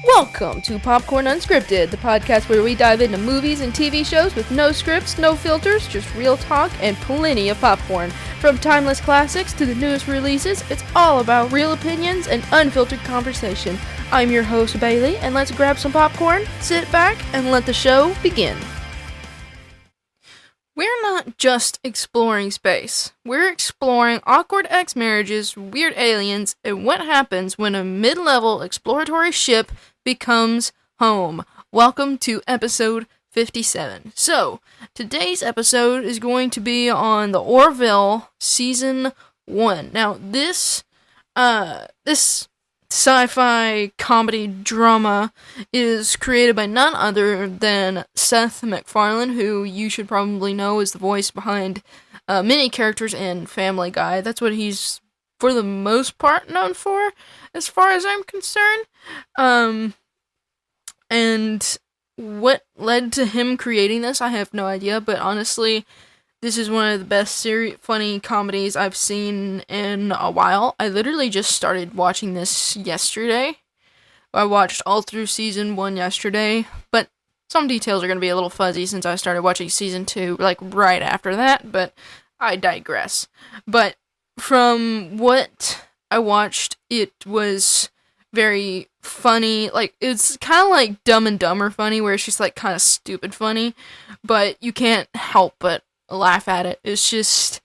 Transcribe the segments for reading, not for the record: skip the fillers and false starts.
Welcome to Popcorn Unscripted, the podcast where we dive into movies and TV shows with no scripts, no filters, just real talk and plenty of popcorn. From timeless classics to the newest releases, it's all about real opinions and unfiltered conversation. I'm your host, Bailey, and let's grab some popcorn, sit back, and let the show begin. We're not just exploring space. We're exploring awkward ex-marriages, weird aliens, and what happens when a mid-level exploratory ship becomes home. Welcome to episode 57. So, today's episode is going to be on the Orville season 1. Now, this sci-fi comedy drama is created by none other than Seth MacFarlane, who you should probably know is the voice behind many characters in Family Guy. That's what he's, for the most part, known for, as far as I'm concerned. And what led to him creating this, I have no idea, but honestly, this is one of the best funny comedies I've seen in a while. I literally just started watching this yesterday. I watched all through season 1 yesterday, but some details are going to be a little fuzzy since I started watching season 2, like, right after that, but I digress. But from what I watched, it was very funny. Like, it's kind of like Dumb and Dumber funny, where it's just, like, kind of stupid funny, but you can't help but laugh at it. It's just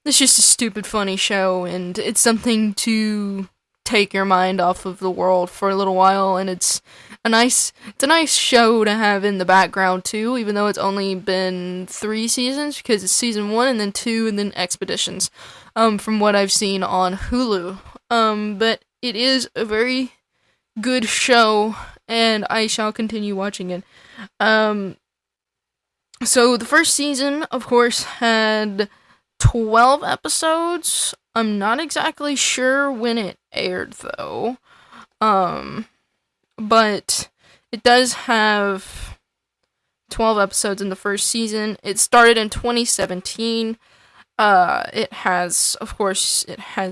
a stupid funny show, and it's something to take your mind off of the world for a little while, and it's a nice show to have in the background too, even though it's only been 3 seasons, because it's season 1 and then 2 and then Expeditions, from what I've seen on Hulu. But it is a very good show, and I shall continue watching it. So the first season, of course, had 12 episodes. I'm not exactly sure when it aired, though. But it does have 12 episodes in the first season. It started in 2017. It has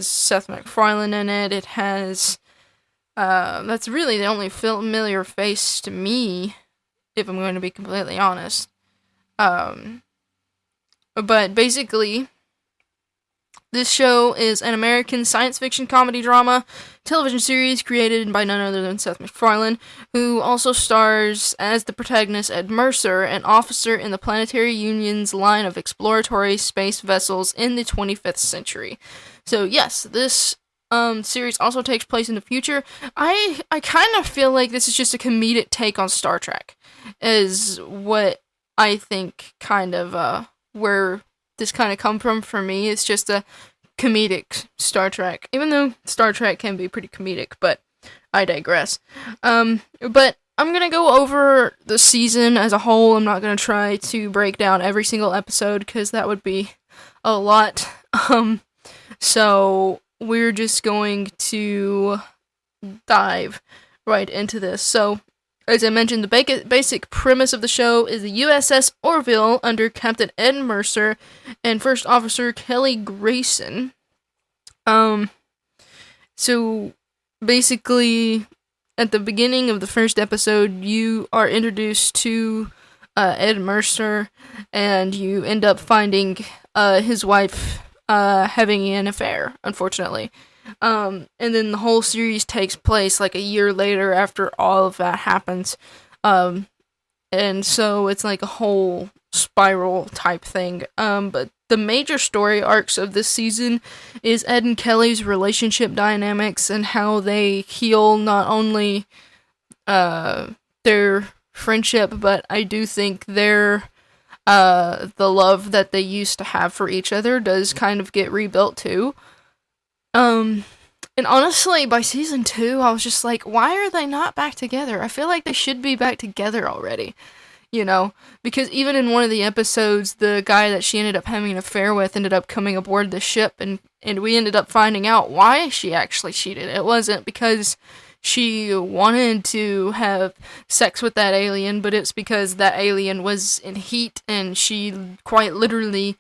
Seth MacFarlane in it. It has, that's really the only familiar face to me, if I'm going to be completely honest. But basically, this show is an American science fiction comedy drama television series created by none other than Seth MacFarlane, who also stars as the protagonist Ed Mercer, an officer in the Planetary Union's line of exploratory space vessels in the 25th century. So yes, this series also takes place in the future. I kind of feel like this is just a comedic take on Star Trek, is what I think kind of where this kind of come from for me. It's just a comedic Star Trek, even though Star Trek can be pretty comedic, but I digress. But I'm gonna go over the season as a whole. I'm not gonna try to break down every single episode, because that would be a lot. So we're just going to dive right into this. So, as I mentioned, the basic premise of the show is the U.S.S. Orville under Captain Ed Mercer and First Officer Kelly Grayson. So basically, at the beginning of the first episode, you are introduced to Ed Mercer, and you end up finding his wife having an affair, unfortunately. And then the whole series takes place like a year later after all of that happens. And so it's like a whole spiral type thing. But the major story arcs of this season is Ed and Kelly's relationship dynamics and how they heal not only their friendship, but I do think the love that they used to have for each other does kind of get rebuilt too. And honestly, by season 2, I was just like, why are they not back together? I feel like they should be back together already, you know? Because even in one of the episodes, the guy that she ended up having an affair with ended up coming aboard the ship, and we ended up finding out why she actually cheated. It wasn't because she wanted to have sex with that alien, but it's because that alien was in heat, and she quite literally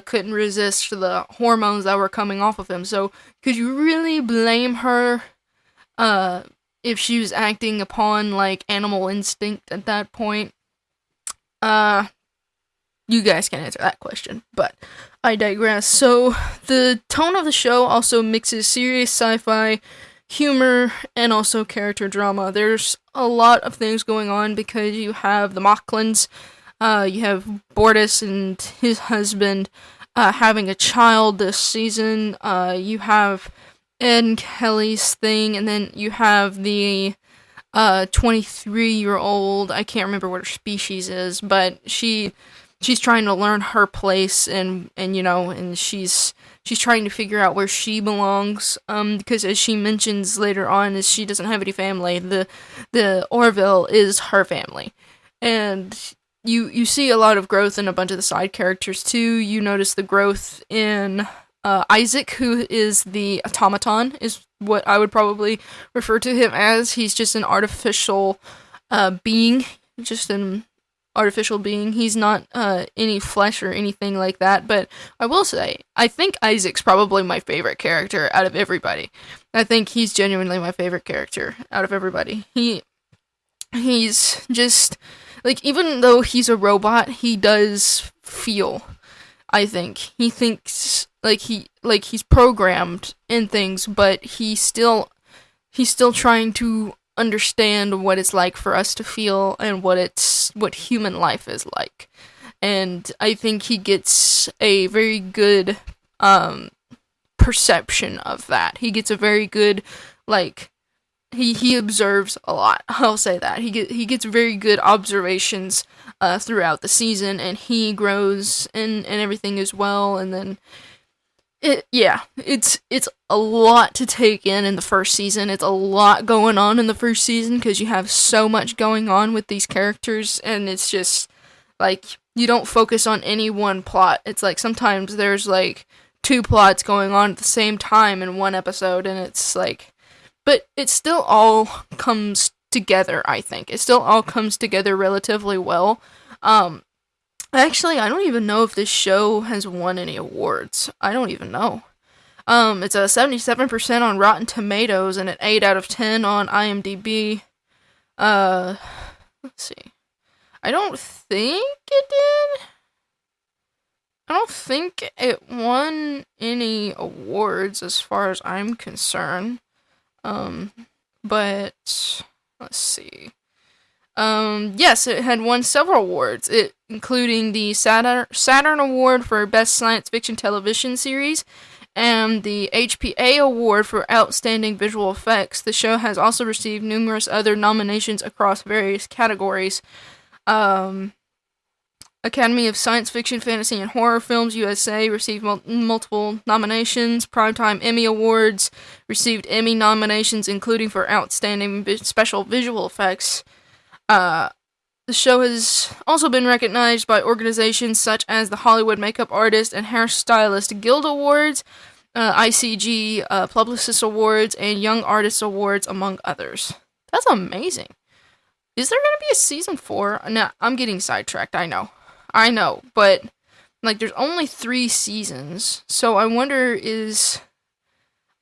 couldn't resist the hormones that were coming off of him. So could you really blame her if she was acting upon, like, animal instinct at that point. You guys can answer that question, but I digress. So, the tone of the show also mixes serious sci-fi, humor, and also character drama. There's a lot of things going on because you have the Mocklins, you have Bortus and his husband having a child this season, you have Ed and Kelly's thing, and then you have the 23-year-old, I can't remember what her species is, but she's trying to learn her place, and you know, and she's trying to figure out where she belongs, because as she mentions later on, is she doesn't have any family. The Orville is her family, and you see a lot of growth in a bunch of the side characters too. You notice the growth in Isaac, who is the automaton, is what I would probably refer to him as. He's just an artificial being, just an artificial being. He's not any flesh or anything like that, but I will say, I think Isaac's probably my favorite character out of everybody. I think he's genuinely my favorite character out of everybody. He's just, like, even though he's a robot, he does feel, I think. He thinks, he's programmed in things, but he's still trying to understand what it's like for us to feel and what human life is like. And I think he gets a very good perception of that. He gets a very good, like, he observes a lot. I'll say that. He gets very good observations throughout the season, and he grows and everything as well. And then it's a lot to take in the first season. It's a lot going on in the first season because you have so much going on with these characters, and it's just like you don't focus on any one plot. It's like sometimes there's like 2 plots going on at the same time in one episode, and it's like, but it still all comes together. I think it still all comes together relatively well. Actually, I don't even know if this show has won any awards. I don't even know. It's a 77% on Rotten Tomatoes and an 8 out of 10 on IMDb. Let's see. I don't think it did. I don't think it won any awards as far as I'm concerned. But let's see. Yes, it had won several awards, including the Saturn Award for Best Science Fiction Television Series and the HPA Award for Outstanding Visual Effects. The show has also received numerous other nominations across various categories. Academy of Science Fiction, Fantasy, and Horror Films, USA, received multiple nominations. Primetime Emmy Awards received Emmy nominations, including for Outstanding Special Visual Effects. The show has also been recognized by organizations such as the Hollywood Makeup Artist and Hairstylist Guild Awards, ICG Publicist Awards, and Young Artist Awards, among others. That's amazing. Is there going to be a season 4? No, I'm getting sidetracked, I know, but, like, there's only 3 seasons, so I wonder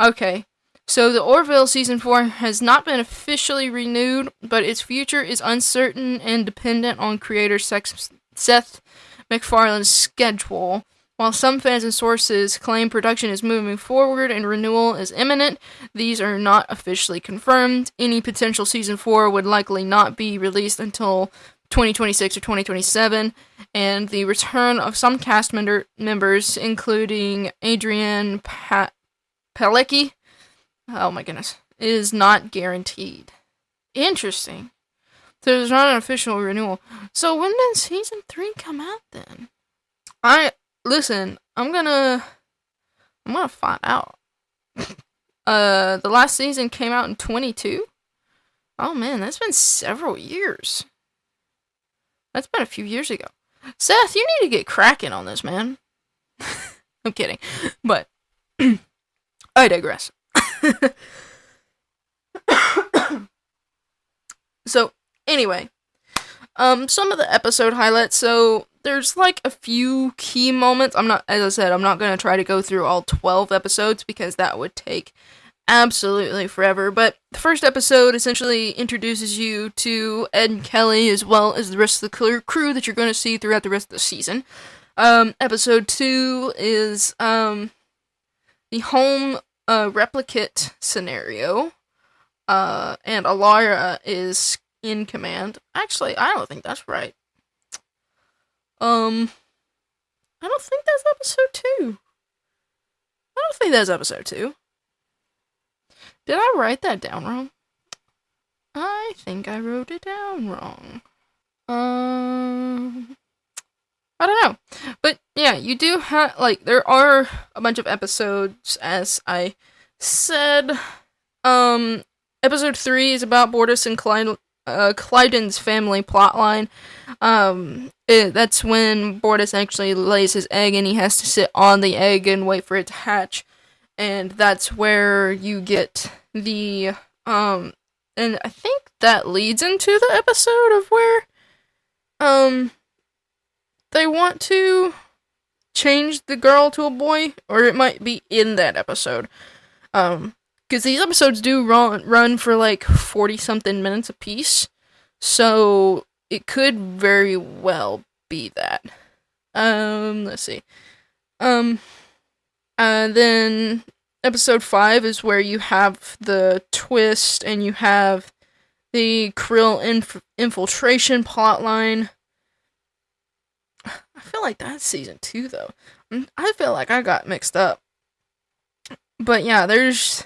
okay, so the Orville Season 4 has not been officially renewed, but its future is uncertain and dependent on creator Seth MacFarlane's schedule. While some fans and sources claim production is moving forward and renewal is imminent, these are not officially confirmed. Any potential Season 4 would likely not be released until 2026 or 2027, and the return of some cast members, including Adrienne Palicki, oh my goodness, is not guaranteed. Interesting. So there's not an official renewal. So when does Season 3 come out then? I'm gonna find out. The last season came out in 22? Oh man, that's been several years. That's been a few years ago. Seth, you need to get cracking on this, man. I'm kidding. But, I digress. So, anyway. Some of the episode highlights. So, there's like a few key moments. As I said, I'm not going to try to go through all 12 episodes because that would take absolutely forever. But the first episode essentially introduces you to Ed and Kelly, as well as the rest of the crew that you're going to see throughout the rest of the season. Episode 2 is the home replicate scenario, and Alara is in command. Actually, I don't think that's right. I don't think that's episode 2. I don't think that's episode 2. Did I write that down wrong? I think I wrote it down wrong. I don't know. But yeah, you do have, like, there are a bunch of episodes, as I said. Episode 3 is about Bortus and Clyden's family plotline. That's when Bortus actually lays his egg and he has to sit on the egg and wait for it to hatch. And that's where you get the, and I think that leads into the episode of where, they want to change the girl to a boy, or it might be in that episode. Because these episodes do run for like 40-something minutes apiece, so it could very well be that. Let's see. Then episode 5 is where you have the twist, and you have the Krill infiltration plotline. I feel like that's season 2, though. I feel like I got mixed up. But yeah, there's,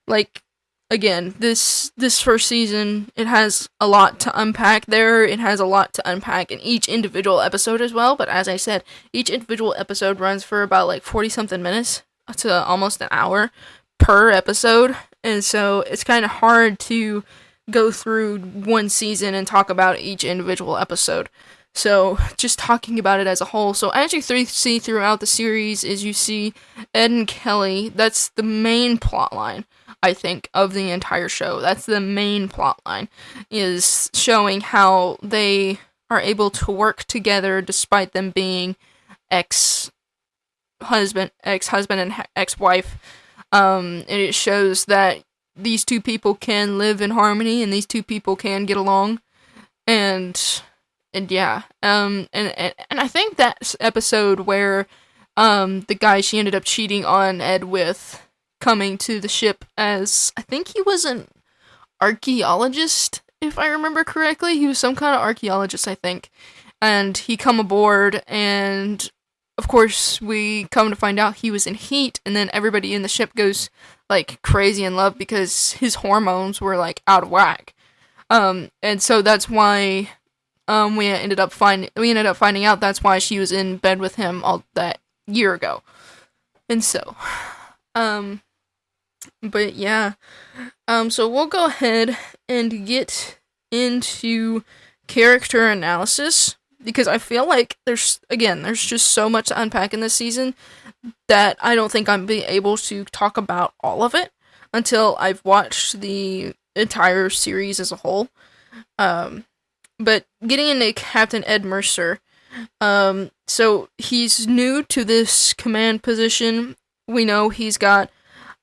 like, again, this first season, it has a lot to unpack there. It has a lot to unpack in each individual episode as well. But as I said, each individual episode runs for about, like, 40-something minutes to almost an hour per episode. And so it's kind of hard to go through one season and talk about each individual episode. So, just talking about it as a whole. So, as you see throughout the series, is you see Ed and Kelly. That's the main plot line, I think, of the entire show. That's the main plot line, is showing how they are able to work together despite them being ex-husband and ex-wife. And it shows that these two people can live in harmony, and these two people can get along. And yeah, and I think that episode where the guy she ended up cheating on Ed with coming to the ship as, I think he was an archaeologist, if I remember correctly. He was some kind of archaeologist, I think. And he come aboard, and of course we come to find out he was in heat, and then everybody in the ship goes like crazy in love because his hormones were like out of whack. And so that's why we ended up finding out that's why she was in bed with him all that year ago. And so, but yeah, so we'll go ahead and get into character analysis, because I feel like there's just so much to unpack in this season that I don't think I'm be able to talk about all of it until I've watched the entire series as a whole. But getting into Captain Ed Mercer, so he's new to this command position. We know he's got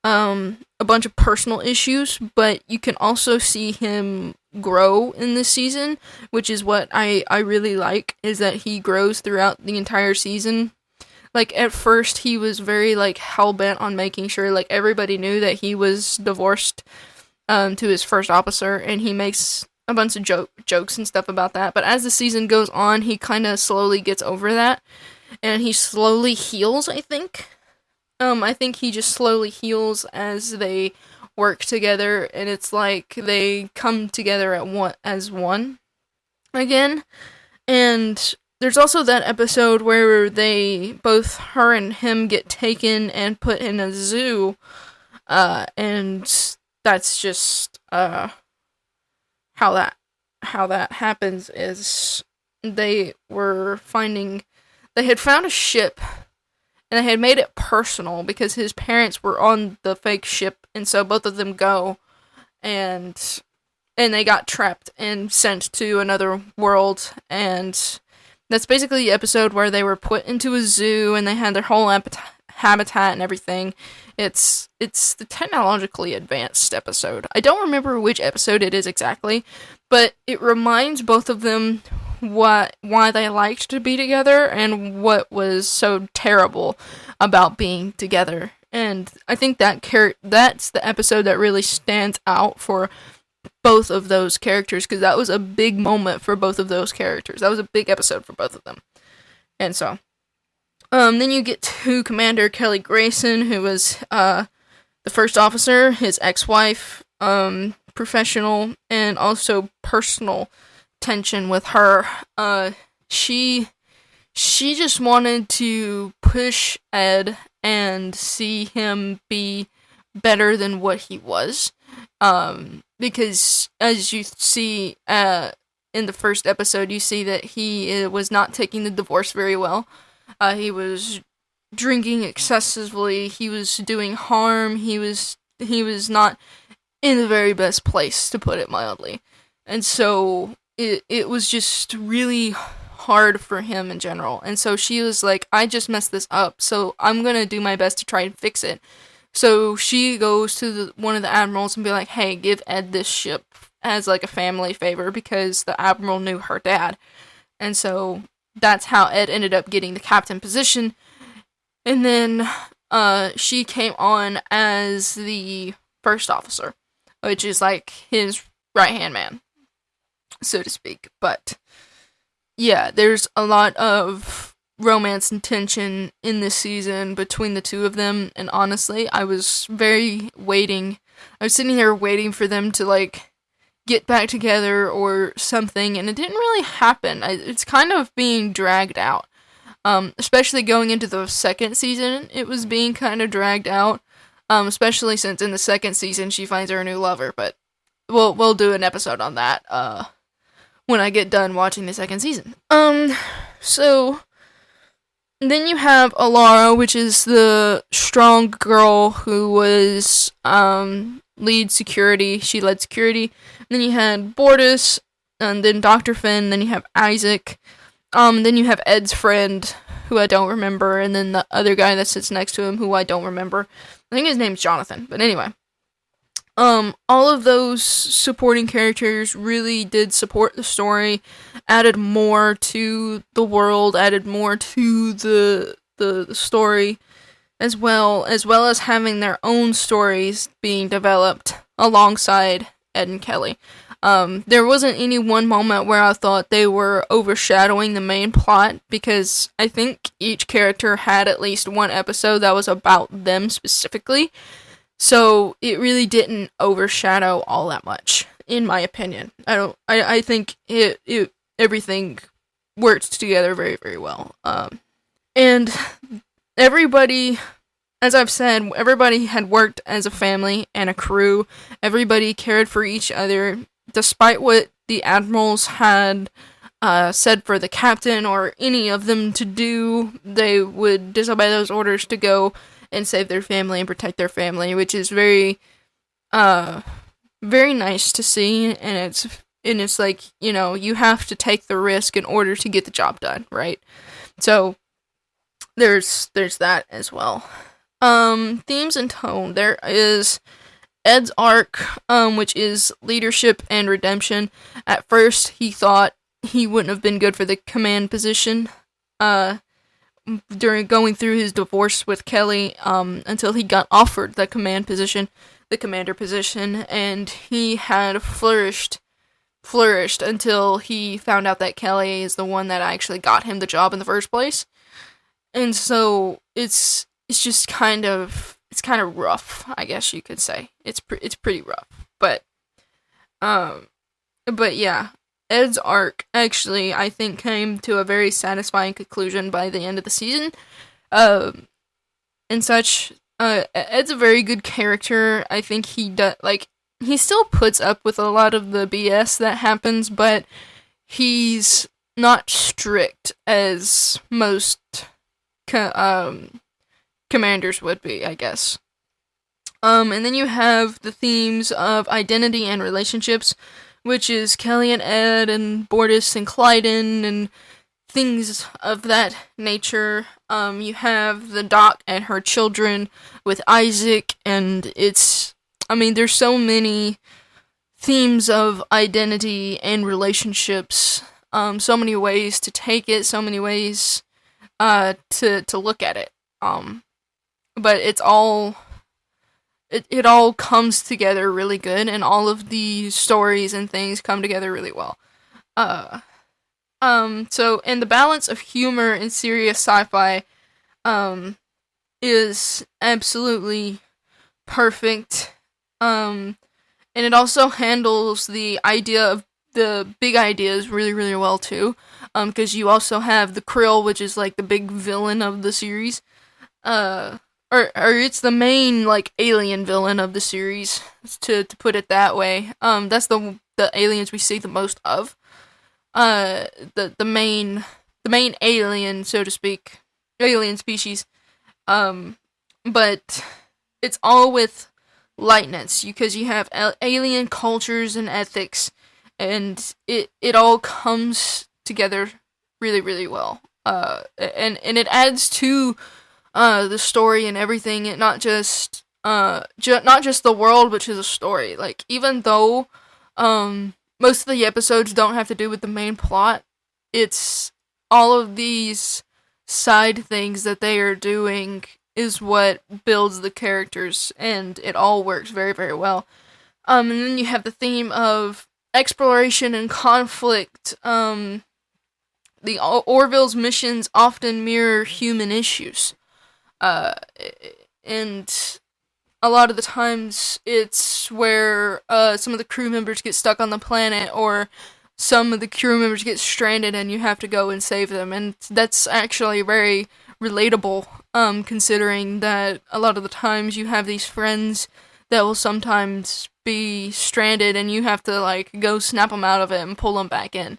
a bunch of personal issues, but you can also see him grow in this season, which is what I really like, is that he grows throughout the entire season. Like, at first, he was very, like, hell-bent on making sure, like, everybody knew that he was divorced to his first officer, and he makes a bunch of jokes and stuff about that. But as the season goes on, he kind of slowly gets over that, and he slowly heals, I think. I think he just slowly heals as they work together, and it's like they come together as one again. And there's also that episode where her and him get taken and put in a zoo, and that's just how that happens is they had found a ship, and they had made it personal because his parents were on the fake ship, and so both of them go, and they got trapped and sent to another world. And that's basically the episode where they were put into a zoo, and they had their whole habitat and everything. It's the technologically advanced episode. I don't remember which episode it is exactly, but it reminds both of them why they liked to be together and what was so terrible about being together. And I think that's the episode that really stands out for both of those characters, because that was a big moment for both of those characters. That was a big episode for both of them. And so, then you get to Commander Kelly Grayson, who was the first officer, his ex-wife, professional and also personal tension with her. She just wanted to push Ed and see him be better than what he was. Because as you see in the first episode, you see that he was not taking the divorce very well. He was drinking excessively. He was doing harm. He was not in the very best place, to put it mildly. And so it was just really hard for him in general. And so she was like, I just messed this up, so I'm gonna do my best to try and fix it. So she goes to one of the admirals and be like, hey, give Ed this ship as like a family favor, because the admiral knew her dad. And so that's how Ed ended up getting the captain position. And then she came on as the first officer, which is like his right-hand man, so to speak. But yeah, there's a lot of romance and tension in this season between the two of them, and honestly, I was sitting there waiting for them to like get back together or something, and it didn't really happen. It's kind of being dragged out, especially going into the second season. It was being kind of dragged out, especially since in the second season she finds her a new lover. But we'll do an episode on that when I get done watching the second season. So then you have Alara, which is the strong girl who was lead security. She led security. And then you had Bortus, and then Dr. Finn, then you have Isaac. Then you have Ed's friend, who I don't remember, and then the other guy that sits next to him, who I don't remember. I think his name's Jonathan, but anyway. All of those supporting characters really did support the story, added more to the world, added more to the story, as well as having their own stories being developed alongside Ed and Kelly. There wasn't any one moment where I thought they were overshadowing the main plot, because I think each character had at least one episode that was about them specifically. So it really didn't overshadow all that much, in my opinion. I think everything worked together very, very well. And everybody, as I've said, everybody had worked as a family and a crew. Everybody cared for each other, despite what the admirals had said for the captain or any of them to do. They would disobey those orders to go and save their family and protect their family, which is very, very nice to see. And it's like, you know, you have to take the risk in order to get the job done, right? So there's that as well. Themes and tone. There is Ed's arc, which is leadership and redemption. At first, he thought he wouldn't have been good for the command position. During going through his divorce with Kelly, until he got offered the command position, the commander position, and he had flourished until he found out that Kelly is the one that actually got him the job in the first place. And so it's just kind of rough, I guess you could say. It's pretty rough, but yeah. Ed's arc, actually, I think, came to a very satisfying conclusion by the end of the season. And such. Ed's a very good character. I think he still puts up with a lot of the BS that happens, but he's not strict as most commanders would be, I guess. And then you have the themes of identity and relationships, which is Kelly and Ed and Bortus and Clyden and things of that nature. You have the Doc and her children with Isaac, and there's so many themes of identity and relationships, so many ways to take it, so many ways to look at it. But it all comes together really good, and all of the stories and things come together really well. And the balance of humor and serious sci-fi, is absolutely perfect. And it also handles the idea of the big ideas really, really well too. Because you also have the Krill, which is like the big villain of the series. Or it's the main like alien villain of the series, to put it that way. That's the aliens we see the most of. The main alien, so to speak, alien species. But it's all with lightness, because you have alien cultures and ethics, and it all comes together really, really well. And it adds to the story and everything, and not just the world, but to the story. Like, even though most of the episodes don't have to do with the main plot, it's all of these side things that they are doing is what builds the characters, and it all works very, very well. And then you have the theme of exploration and conflict. The Orville's missions often mirror human issues. And a lot of the times it's where some of the crew members get stuck on the planet, or some of the crew members get stranded and you have to go and save them. And that's actually very relatable, considering that a lot of the times you have these friends that will sometimes be stranded and you have to like go snap them out of it and pull them back in.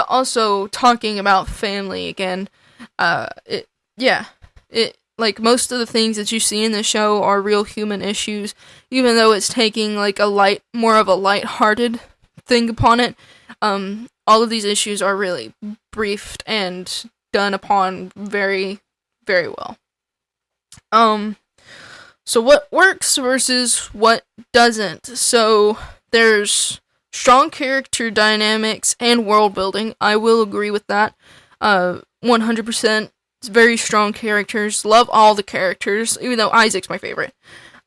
Also talking about family again, like, most of the things that you see in the show are real human issues, even though it's taking like more of a light-hearted thing upon it. All of these issues are really briefed and done upon very, very well. So what works versus what doesn't? So there's strong character dynamics and world building. I will agree with that. 100%. It's very strong characters. Love all the characters, even though Isaac's my favorite.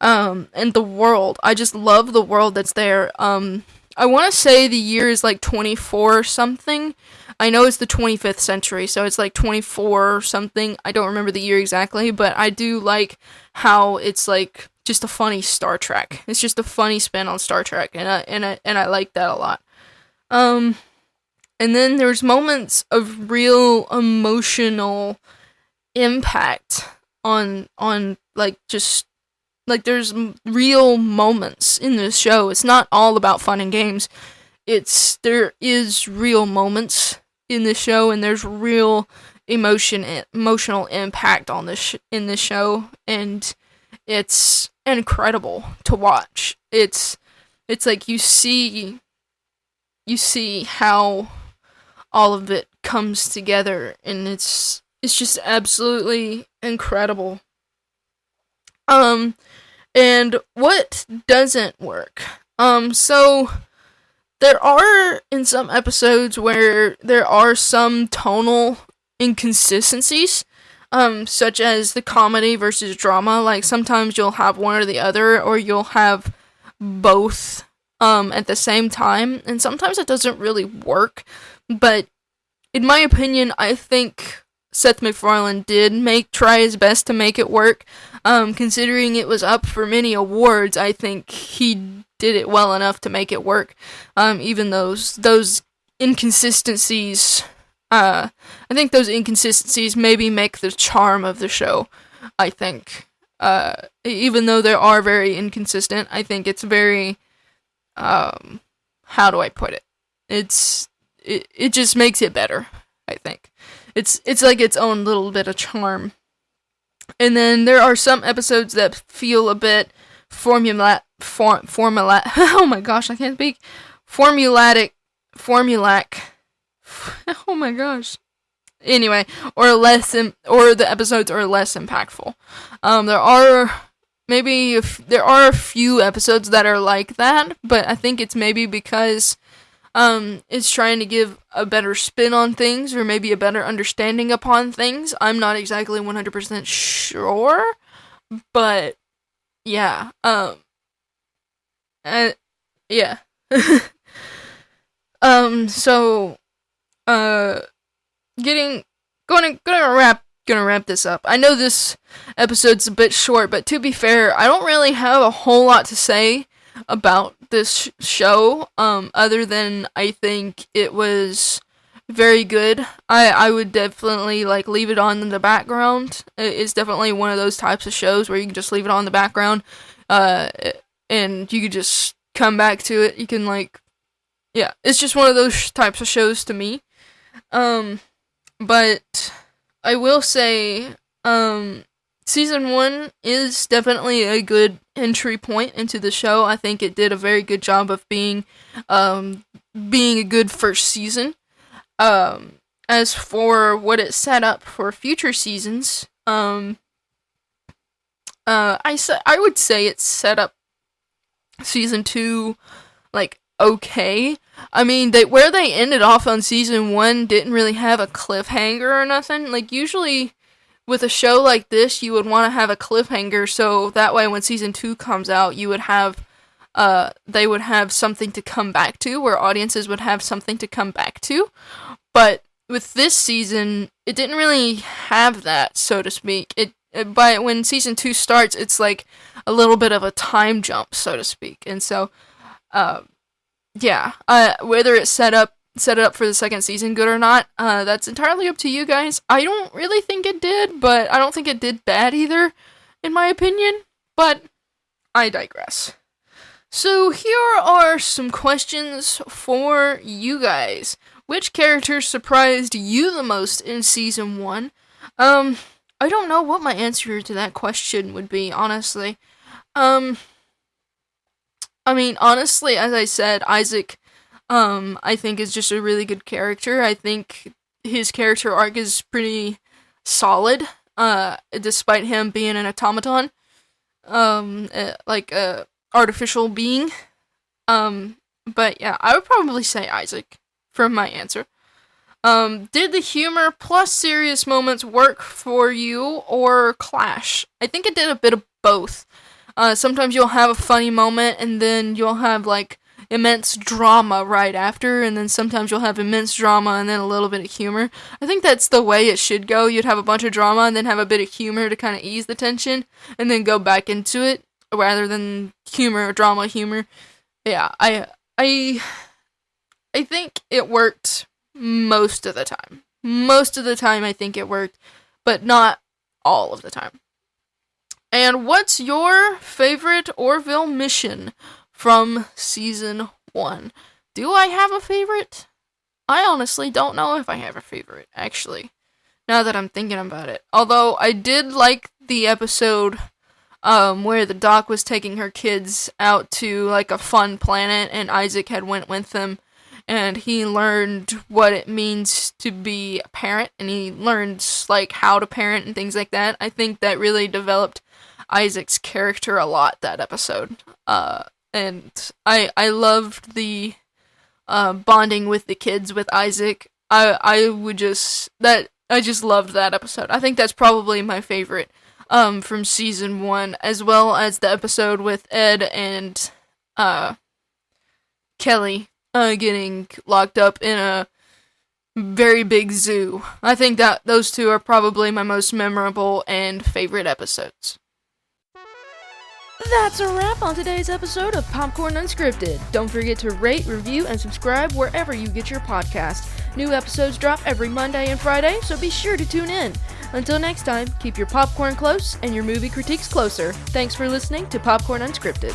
And the world. I just love the world that's there. I want to say the year is like 24 something. I know it's the 25th century, so it's like 24 something. I don't remember the year exactly, but I do like how it's like just a funny Star Trek. It's just a funny spin on Star Trek, and I like that a lot. And then there's moments of real emotional impact on like, just like, there's real moments in this show. It's not all about fun and games. There is real moments in this show, and there's real emotional impact on in this show, and it's incredible to watch. It's like you see how all of it comes together, and it's just absolutely incredible. And what doesn't work? So there are in some episodes where there are some tonal inconsistencies, such as the comedy versus drama. Like, sometimes you'll have one or the other, or you'll have both at the same time, and sometimes it doesn't really work. But in my opinion, I think Seth MacFarlane did try his best to make it work. Considering it was up for many awards, I think he did it well enough to make it work. Even those inconsistencies, I think those inconsistencies maybe make the charm of the show. I think, even though they are very inconsistent, I think it's very, how do I put it? It just makes it better, I think. It's like its own little bit of charm. And then there are some episodes that feel a bit formulaic. Oh my gosh, I can't speak. Formulaic. Oh my gosh. anyway, or the episodes are less impactful. There are a few episodes that are like that, but I think it's maybe because it's trying to give a better spin on things, or maybe a better understanding upon things. I'm not exactly 100% sure, but yeah, yeah. So, gonna wrap this up. I know this episode's a bit short, but to be fair, I don't really have a whole lot to say about this show, other than I think it was very good. I would definitely, like, leave it on in the background. It's definitely one of those types of shows where you can just leave it on in the background, and you could just come back to it. You can, like, yeah, it's just one of those types of shows to me. But I will say, season 1 is definitely a good entry point into the show. I think it did a very good job of being a good first season. As for what it set up for future seasons, I would say it set up season 2, like, okay. I mean, where they ended off on season 1 didn't really have a cliffhanger or nothing. Like, usually with a show like this, you would want to have a cliffhanger, so that way when season 2 comes out, you would have, they would have something to come back to, where audiences would have something to come back to. But with this season, it didn't really have that, so to speak. But when season 2 starts, it's like a little bit of a time jump, so to speak. And so, yeah, whether it set it up for the second season good or not, that's entirely up to you guys. I don't really think it did, but I don't think it did bad either, in my opinion. But I digress. So here are some questions for you guys. Which characters surprised you the most in season 1? I don't know what my answer to that question would be, honestly. I mean, honestly, as I said, Isaac, I think is just a really good character. I think his character arc is pretty solid, despite him being an automaton, like a artificial being. But yeah, I would probably say Isaac from my answer. Did the humor plus serious moments work for you or clash? I think it did a bit of both. Sometimes you'll have a funny moment and then you'll have, like, immense drama right after, and then sometimes you'll have immense drama and then a little bit of humor. I think that's the way it should go. You'd have a bunch of drama and then have a bit of humor to kind of ease the tension, and then go back into it, rather than humor, drama, humor. Yeah, I think it worked most of the time. Most of the time I think it worked, but not all of the time. And what's your favorite Orville mission from season 1? Do I have a favorite? I honestly don't know if I have a favorite, actually, now that I'm thinking about it. Although, I did like the episode where the doc was taking her kids out to, like, a fun planet, and Isaac had went with them, and he learned what it means to be a parent, and he learned, like, how to parent and things like that. I think that really developed Isaac's character a lot, that episode. And I loved the bonding with the kids with Isaac. I just loved that episode. I think that's probably my favorite from season 1, as well as the episode with Ed and Kelly getting locked up in a very big zoo. I think that those two are probably my most memorable and favorite episodes. That's a wrap on today's episode of Popcorn Unscripted. Don't forget to rate, review, and subscribe wherever you get your podcast. New episodes drop every Monday and Friday, so be sure to tune in. Until next time, keep your popcorn close and your movie critiques closer. Thanks for listening to Popcorn Unscripted.